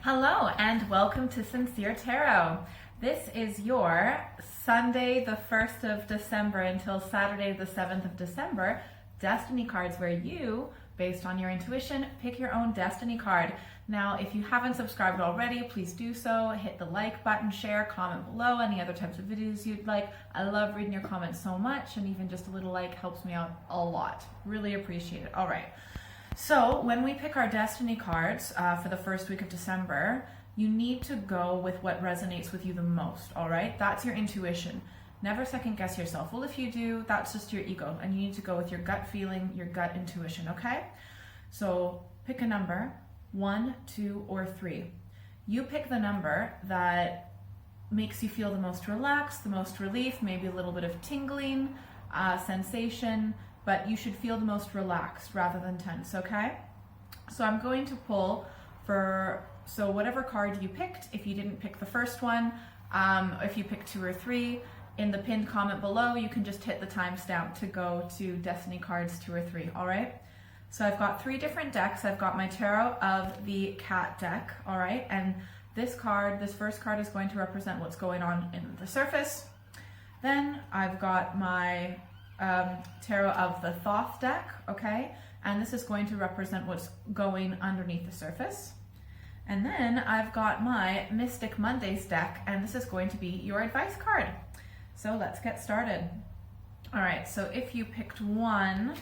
Hello and welcome to Sincere Tarot. This is your Sunday the 1st of December until Saturday the 7th of December destiny cards, where you, based on your intuition, pick your own destiny card. Now, if you haven't subscribed already, please do so. Hit the like button, share, comment below any other types of videos you'd like. I love reading your comments so much, and even just a little like helps me out a lot. Really appreciate it. All right. So when we pick our destiny cards for the first week of December, you need to go with what resonates with you the most, all right? That's your intuition. Never second guess yourself. Well, if you do, that's just your ego, and you need to go with your gut feeling, your gut intuition, okay? So pick a number, 1, 2, or 3. You pick the number that makes you feel the most relaxed, the most relief, maybe a little bit of tingling, sensation, but you should feel the most relaxed rather than tense, okay? So I'm going to pull for, so whatever card you picked. If you didn't pick the first one, if you picked 2 or 3, in the pinned comment below, you can just hit the timestamp to go to Destiny Cards 2 or 3, all right? So I've got 3 different decks. I've got my Tarot of the Cat deck, all right? And this first card is going to represent what's going on in the surface. Then I've got my Tarot of the Thoth deck, okay? And this is going to represent what's going underneath the surface. And then I've got my Mystic Mondays deck, and this is going to be your advice card. So let's get started. All right, so if you picked 1,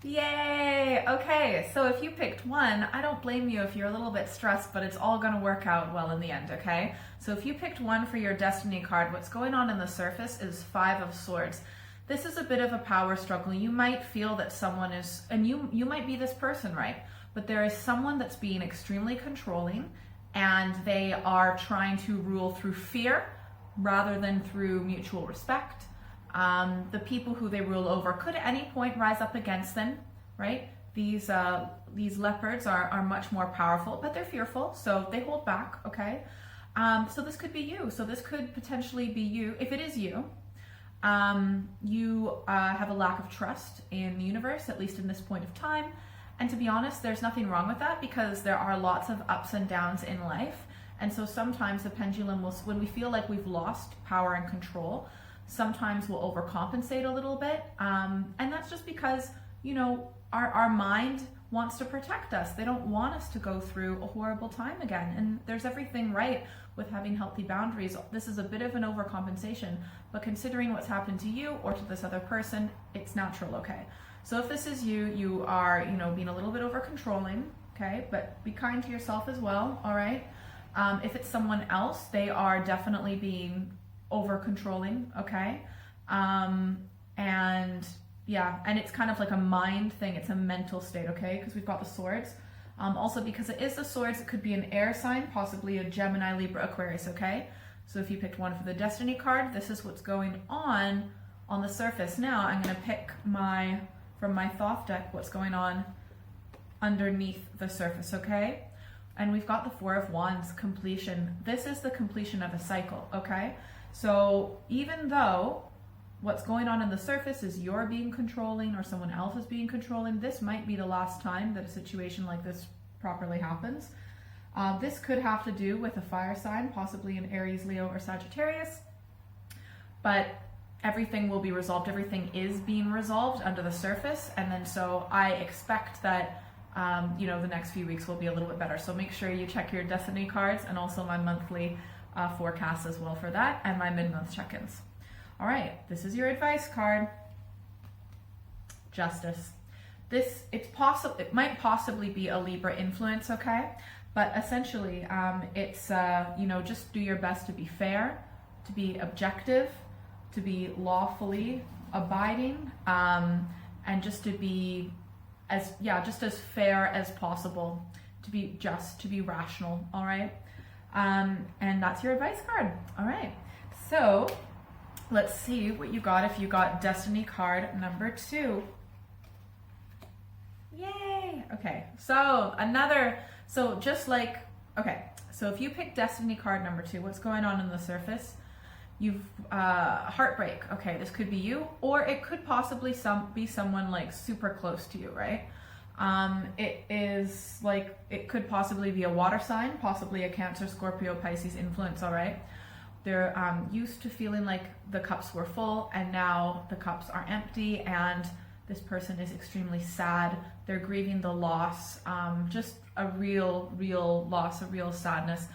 yay! Okay, so if you picked 1, I don't blame you if you're a little bit stressed, but it's all gonna work out well in the end, okay? So if you picked 1 for your destiny card, what's going on in the surface is 5 of Swords. This is a bit of a power struggle. You might feel that someone is, and you might be this person, right? But there is someone that's being extremely controlling, and they are trying to rule through fear rather than through mutual respect. The people who they rule over could at any point rise up against them, right? These leopards are much more powerful, but they're fearful, so they hold back, okay? So this could be you. So this could potentially be you. If it is you, you have a lack of trust in the universe, at least in this point of time. And to be honest, there's nothing wrong with that, because there are lots of ups and downs in life. And so sometimes the pendulum will, when we feel like we've lost power and control, sometimes we'll overcompensate a little bit. And that's just because, you know, our mind wants to protect us. They don't want us to go through a horrible time again. And there's everything right with having healthy boundaries. This is a bit of an overcompensation, but considering what's happened to you or to this other person, it's natural, okay? So if this is you, you are, you know, being a little bit over controlling, okay? But be kind to yourself as well, all right? If it's someone else, they are definitely being over controlling, okay? And yeah, and it's kind of like a mind thing. It's a mental state, okay? Because we've got the Swords. Also, because it is the Swords, it could be an air sign, possibly a Gemini, Libra, Aquarius, okay? So if you picked 1 for the destiny card, this is what's going on the surface. Now I'm going to pick from my Thoth deck, what's going on underneath the surface, okay? And we've got the 4 of Wands, completion. This is the completion of a cycle, okay? So even though what's going on in the surface is you're being controlling or someone else is being controlling, this might be the last time that a situation like this properly happens. This could have to do with a fire sign, possibly an Aries, Leo, or Sagittarius, but everything will be resolved. Everything is being resolved under the surface. And then so I expect that, you know, the next few weeks will be a little bit better. So make sure you check your destiny cards, and also my monthly forecast as well for that, and my mid-month check-ins. All right, this is your advice card. Justice. It might possibly be a Libra influence, okay? But essentially, it's, you know, just do your best to be fair, to be objective, to be lawfully abiding, and just to be just as fair as possible, to be just, to be rational, all right? And that's your advice card. All right, so let's see what you got if you got destiny card number 2. Yay! Okay, so so if you pick destiny card number 2, what's going on the surface? you've heartbreak. Okay, this could be you, or it could possibly be someone like super close to you, right? It is like, it could possibly be a water sign, possibly a Cancer, Scorpio, Pisces influence, all right? They're used to feeling like the cups were full, and now the cups are empty, and this person is extremely sad. They're grieving the loss, just a real loss, a real sadness.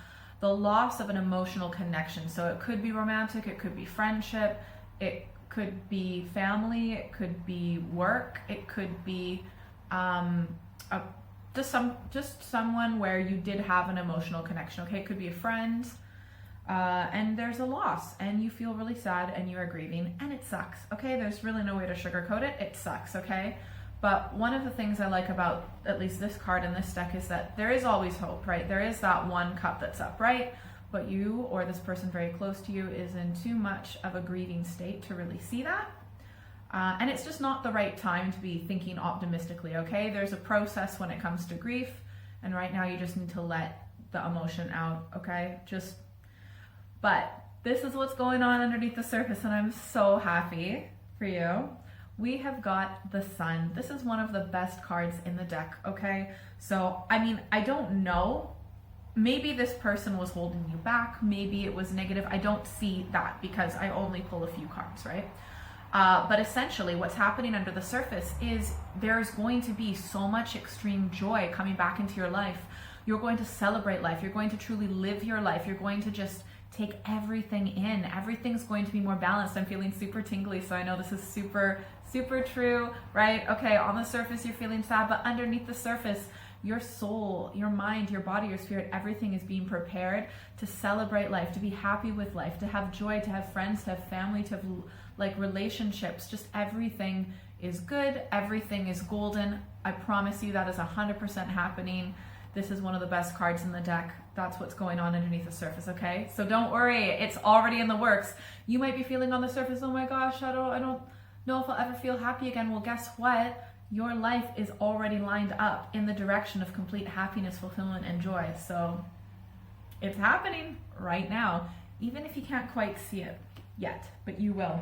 The loss of an emotional connection. So it could be romantic, it could be friendship, it could be family, it could be work, it could be just someone where you did have an emotional connection. Okay, it could be a friend, and there's a loss, and you feel really sad, and you are grieving, and it sucks. Okay, there's really no way to sugarcoat it. It sucks. Okay. But one of the things I like about at least this card in this deck is that there is always hope, right? There is that one cup that's upright, but you or this person very close to you is in too much of a grieving state to really see that. And it's just not the right time to be thinking optimistically, okay? There's a process when it comes to grief, and right now you just need to let the emotion out, okay? But this is what's going on underneath the surface, and I'm so happy for you. We have got the Sun. This is one of the best cards in the deck, okay? So, I mean, I don't know. Maybe this person was holding you back. Maybe it was negative. I don't see that because I only pull a few cards, right? But essentially what's happening under the surface is there's going to be so much extreme joy coming back into your life. You're going to celebrate life. You're going to truly live your life. You're going to just take everything in. Everything's going to be more balanced. I'm feeling super tingly, so I know this is super true, right? Okay, on the surface you're feeling sad, but underneath the surface, your soul, your mind, your body, your spirit, everything is being prepared to celebrate life, to be happy with life, to have joy, to have friends, to have family, to have like relationships. Just everything is good. Everything is golden. I promise you that is 100% happening. This is one of the best cards in the deck. That's what's going on underneath the surface, okay? So don't worry, it's already in the works. You might be feeling on the surface, oh my gosh, I don't know if I'll ever feel happy again. Well, guess what? Your life is already lined up in the direction of complete happiness, fulfillment, and joy. So it's happening right now, even if you can't quite see it yet, but you will.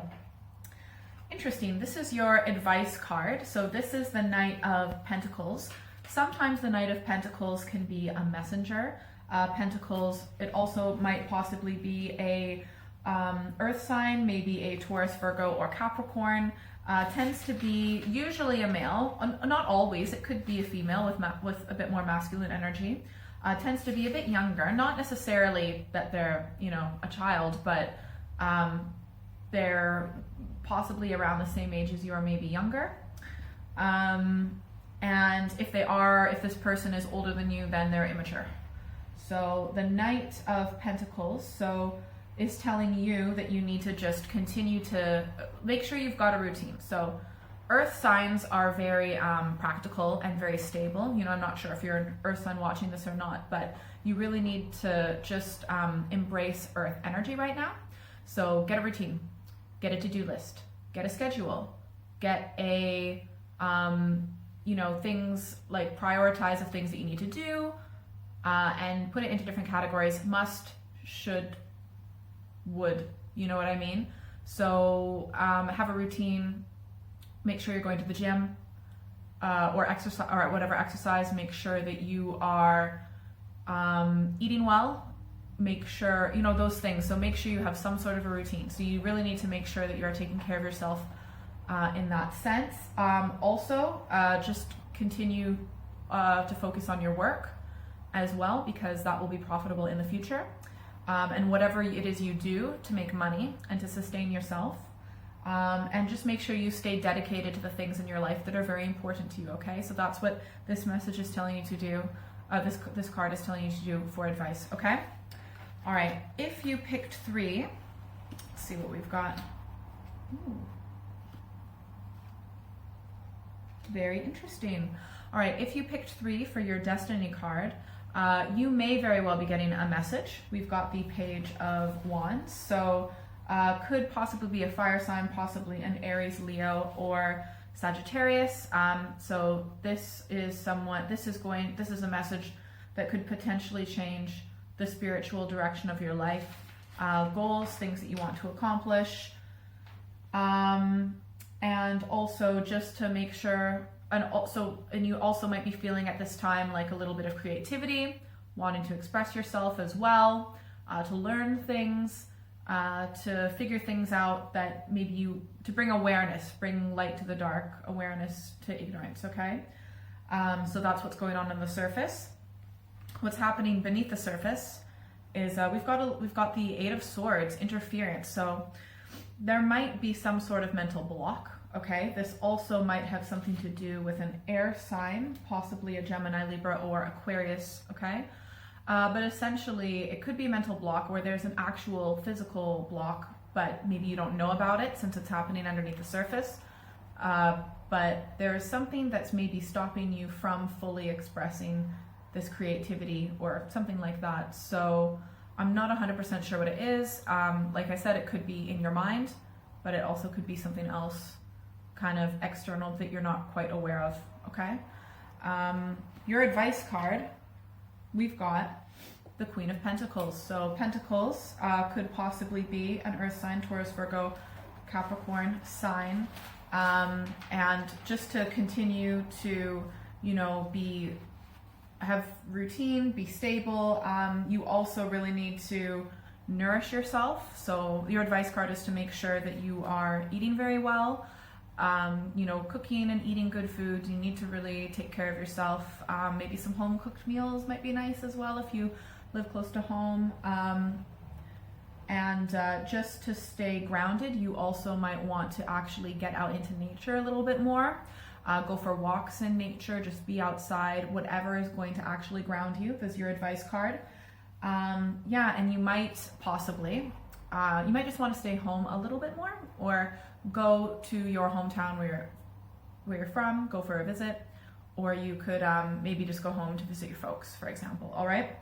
Interesting, this is your advice card. So this is the Knight of Pentacles. Sometimes the Knight of Pentacles can be a messenger. Pentacles, it also might possibly be a earth sign, maybe a Taurus, Virgo, or Capricorn. Tends to be usually a male, not always, it could be a female with a bit more masculine energy. Tends to be a bit younger, not necessarily that they're, a child, but they're possibly around the same age as you or maybe younger. And if this person is older than you, then they're immature. So the Knight of Pentacles, is telling you that you need to just continue to make sure you've got a routine. So earth signs are very practical and very stable. I'm not sure if you're an earth sign watching this or not, but you really need to just embrace earth energy right now. So get a routine, get a to-do list, get a schedule, get a, things like prioritize the things that you need to do, and put it into different categories: must, should, would, you know what I mean? So have a routine, make sure you're going to the gym or exercise, or whatever exercise. Make sure that you are eating well, make sure, those things. So make sure you have some sort of a routine. So you really need to make sure that you are taking care of yourself in that sense. Also, just continue to focus on your work as well, because that will be profitable in the future. And whatever it is you do to make money and to sustain yourself, and just make sure you stay dedicated to the things in your life that are very important to you, okay? So that's what this message is telling you to do. This card is telling you to do for advice, okay? All right, if you picked 3, let's see what we've got. Ooh. Very interesting. All right, if you picked 3 for your Destiny card, you may very well be getting a message. We've got the Page of Wands, so could possibly be a fire sign, possibly an Aries, Leo, or Sagittarius. So this is a message that could potentially change the spiritual direction of your life. goals, things that you want to accomplish. And also just to make sure, and you also might be feeling at this time like a little bit of creativity, wanting to express yourself as well, to learn things, to figure things out that maybe to bring awareness, bring light to the dark, awareness to ignorance, okay? So that's what's going on the surface. What's happening beneath the surface is we've got the Eight of Swords, interference. So there might be some sort of mental block, okay? This also might have something to do with an air sign, possibly a Gemini, Libra, or Aquarius, okay? But essentially, it could be a mental block where there's an actual physical block, but maybe you don't know about it since it's happening underneath the surface. But there is something that's maybe stopping you from fully expressing this creativity or something like that. So I'm not 100% sure what it is. Like I said, it could be in your mind, but it also could be something else kind of external that you're not quite aware of, okay? Your advice card, we've got the Queen of Pentacles. So Pentacles could possibly be an earth sign, Taurus, Virgo, Capricorn sign. And just to continue to, have routine, be stable. You also really need to nourish yourself. So your advice card is to make sure that you are eating very well, cooking and eating good food. You need to really take care of yourself. Maybe some home cooked meals might be nice as well if you live close to home. And just to stay grounded, you also might want to actually get out into nature a little bit more. Go for walks in nature, just be outside, whatever is going to actually ground you. There's your advice card. And you might possibly, you might just want to stay home a little bit more, or go to your hometown where you're from, go for a visit, or you could maybe just go home to visit your folks, for example. All right,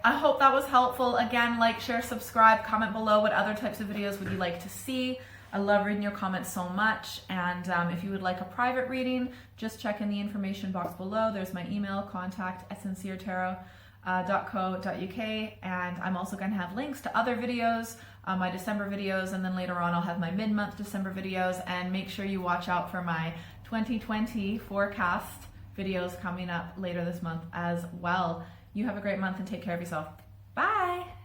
I hope that was helpful. Again, like, share, subscribe, comment below what other types of videos would you like to see. I love reading your comments so much. And if you would like a private reading, just check in the information box below. There's my email, contact@sinceretarot.co.uk. And I'm also going to have links to other videos, my December videos, and then later on I'll have my mid-month December videos. And make sure you watch out for my 2020 forecast videos coming up later this month as well. You have a great month and take care of yourself. Bye!